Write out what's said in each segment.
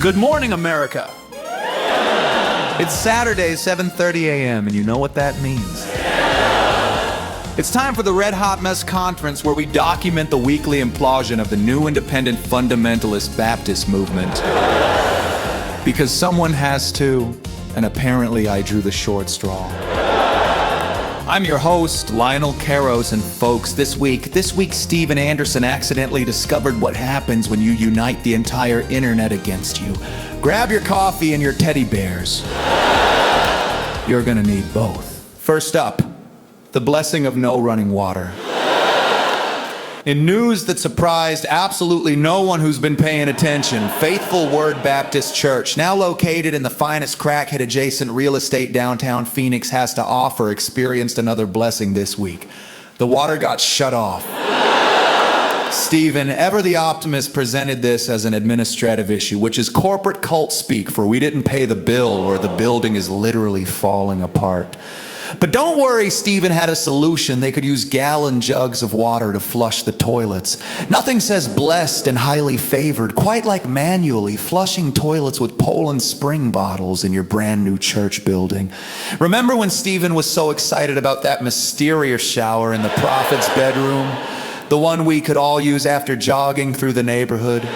Good morning, America. It's Saturday, 7:30 a.m., and you know what that means. It's time for the Red Hot Mess Conference, where we document the weekly implosion of the new Independent Fundamentalist Baptist movement. Because someone has to, and apparently I drew the short straw. I'm your host, Lionel Caros, and folks, this week, Steven Anderson accidentally discovered what happens when you unite the entire internet against you. Grab your coffee and your teddy bears. You're gonna need both. First up, the blessing of no running water. In news that surprised absolutely no one who's been paying attention, Faithful Word Baptist Church, now located in the finest crackhead-adjacent real estate downtown Phoenix, has to offer, experienced another blessing this week. The water got shut off. Stephen, ever the optimist, presented this as an administrative issue, which is corporate cult speak for we didn't pay the bill or the building is literally falling apart. But don't worry, Stephen had a solution. They could use gallon jugs of water to flush the toilets. Nothing says blessed and highly favored, quite like manually flushing toilets with Poland Spring bottles in your brand new church building. Remember when Stephen was so excited about that mysterious shower in the prophet's bedroom? The one we could all use after jogging through the neighborhood?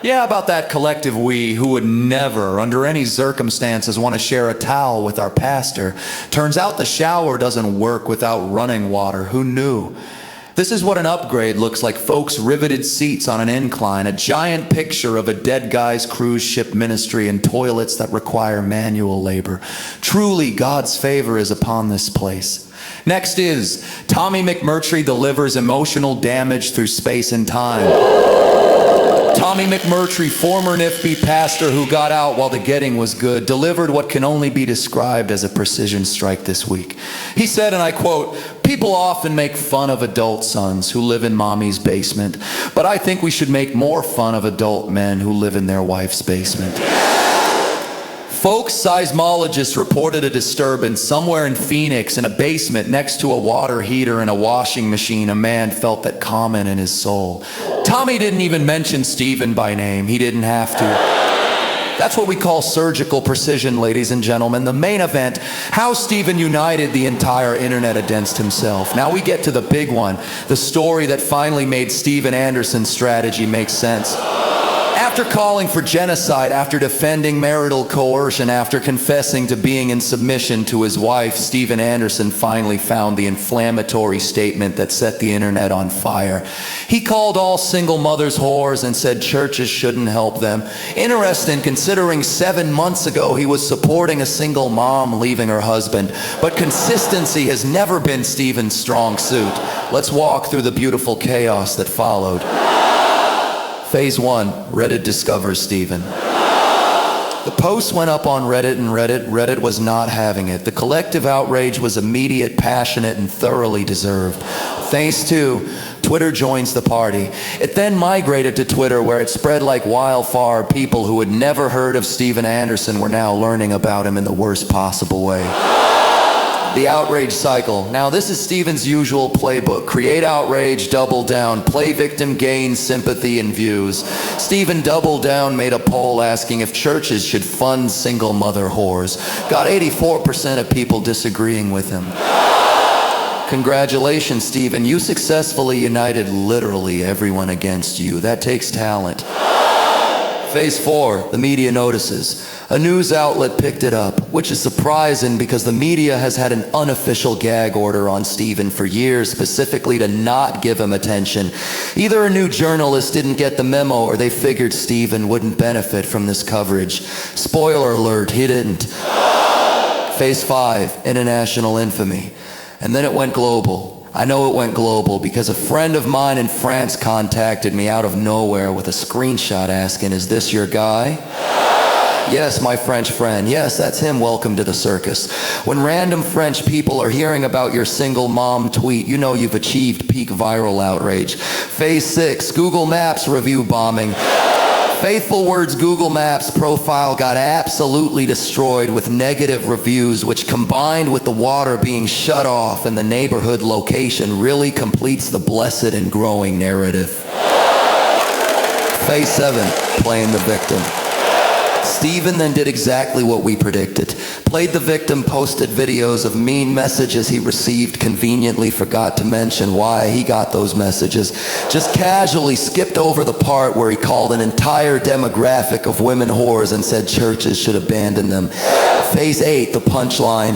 Yeah, about that collective we who would never, under any circumstances, want to share a towel with our pastor. Turns out the shower doesn't work without running water. Who knew? This is what an upgrade looks like, folks. Riveted seats on an incline, a giant picture of a dead guy's cruise ship ministry, and toilets that require manual labor. Truly, God's favor is upon this place. Next is Tommy McMurtry delivers emotional damage through space and time. Tommy McMurtry, former NIFB pastor who got out while the getting was good, delivered what can only be described as a precision strike this week. He said, and I quote, "People often make fun of adult sons who live in mommy's basement, but I think we should make more fun of adult men who live in their wife's basement." Folks, seismologists reported a disturbance somewhere in Phoenix in a basement next to a water heater and a washing machine. A man felt that comment in his soul. Tommy didn't even mention Stephen by name. He didn't have to. That's what we call surgical precision, ladies and gentlemen. The main event, how Stephen united the entire internet against himself. Now we get to the big one, the story that finally made Steven Anderson's strategy make sense. After calling for genocide, after defending marital coercion, after confessing to being in submission to his wife, Steven Anderson finally found the inflammatory statement that set the internet on fire. He called all single mothers whores and said churches shouldn't help them. Interesting, considering 7 months ago he was supporting a single mom leaving her husband. But consistency has never been Steven's strong suit. Let's walk through the beautiful chaos that followed. Phase 1, Reddit discovers Stephen. The post went up on Reddit, and Reddit was not having it. The collective outrage was immediate, passionate, and thoroughly deserved. Phase 2, Twitter joins the party. It then migrated to Twitter, where it spread like wildfire. People who had never heard of Steven Anderson were now learning about him in the worst possible way. The outrage cycle. Now this is Stephen's usual playbook. Create outrage, double down, play victim, gain sympathy and views. Stephen doubled down, made a poll asking if churches should fund single mother whores. Got 84% of people disagreeing with him. Congratulations, Stephen. You successfully united literally everyone against you. That takes talent. Phase 4, the media notices. A news outlet picked it up, which is surprising because the media has had an unofficial gag order on Stephen for years, specifically to not give him attention. Either a new journalist didn't get the memo or they figured Stephen wouldn't benefit from this coverage. Spoiler alert, he didn't. Phase 5, international infamy. And then it went global. I know it went global because a friend of mine in France contacted me out of nowhere with a screenshot asking, "Is this your guy?" Yes, my French friend. Yes, that's him. Welcome to the circus. When random French people are hearing about your single mom tweet, you know you've achieved peak viral outrage. Phase 6, Google Maps review bombing. Faithful Word's Google Maps profile got absolutely destroyed with negative reviews, which combined with the water being shut off and the neighborhood location really completes the blessed and growing narrative. Phase 7, playing the victim. Stephen then did exactly what we predicted. Played the victim, posted videos of mean messages he received, conveniently forgot to mention why he got those messages. Just casually skipped over the part where he called an entire demographic of women whores and said churches should abandon them. Phase 8, the punchline.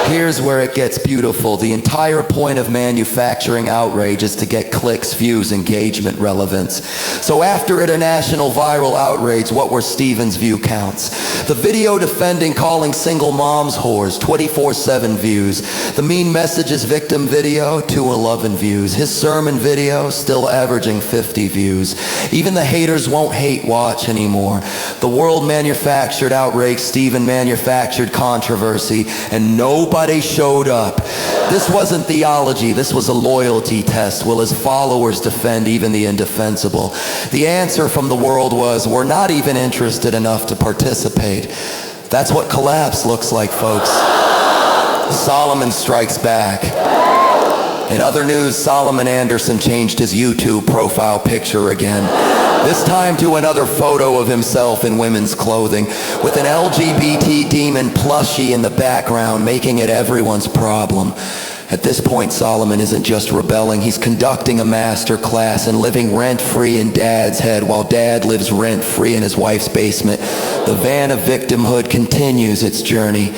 Here's where it gets beautiful. The entire point of manufacturing outrage is to get clicks, views, engagement, relevance. So after international viral outrage, what were Stephen's view counts? The video defending calling single moms whores, 24/7 views. The mean messages victim video, 211 views. His sermon video, still averaging 50 views. Even the haters won't hate watch anymore. The world manufactured outrage, Stephen manufactured controversy, and nobody showed up. This wasn't theology, this was a loyalty test. Will his followers defend even the indefensible? The answer from the world was, we're not even interested enough to participate. That's what collapse looks like, folks. Solomon strikes back. In other news, Solomon Anderson changed his YouTube profile picture again. This time to another photo of himself in women's clothing, with an LGBT demon plushie in the background, making it everyone's problem. At this point, Solomon isn't just rebelling, he's conducting a master class and living rent-free in Dad's head while Dad lives rent-free in his wife's basement. The van of victimhood continues its journey.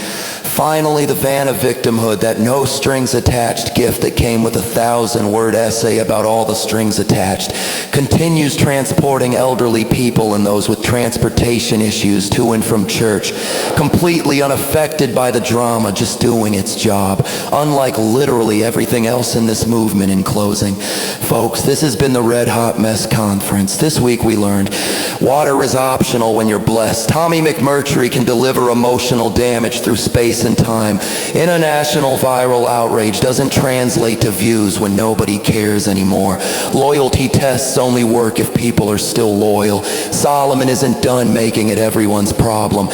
Finally, the van of victimhood, that no strings attached gift that came with a 1,000-word essay about all the strings attached, continues transporting elderly people and those with transportation issues to and from church, completely unaffected by the drama, just doing its job, unlike literally everything else in this movement. In closing, folks, this has been the Red Hot Mess Conference. This week we learned water is optional when you're blessed. Tommy McMurtry can deliver emotional damage through space and time. International viral outrage doesn't translate to views when nobody cares anymore. Loyalty tests only work if people are still loyal. Solomon isn't done making it everyone's problem.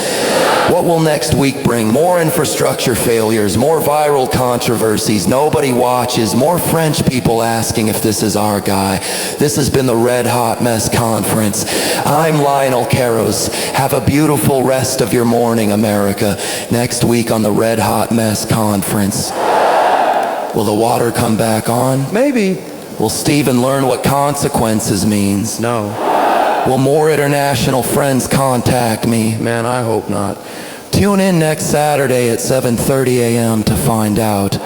What will next week bring? More infrastructure failures, more viral controversies, nobody watches, more French people asking if this is our guy. This has been the Red Hot Mess Conference. I'm Lionel Caros. Have a beautiful rest of your morning, America. Next week on the Red Hot Mess Conference. Will the water come back on? Maybe. Will Stephen learn what consequences means? No. Will more international friends contact me? Man, I hope not. Tune in next Saturday at 7:30 a.m. to find out.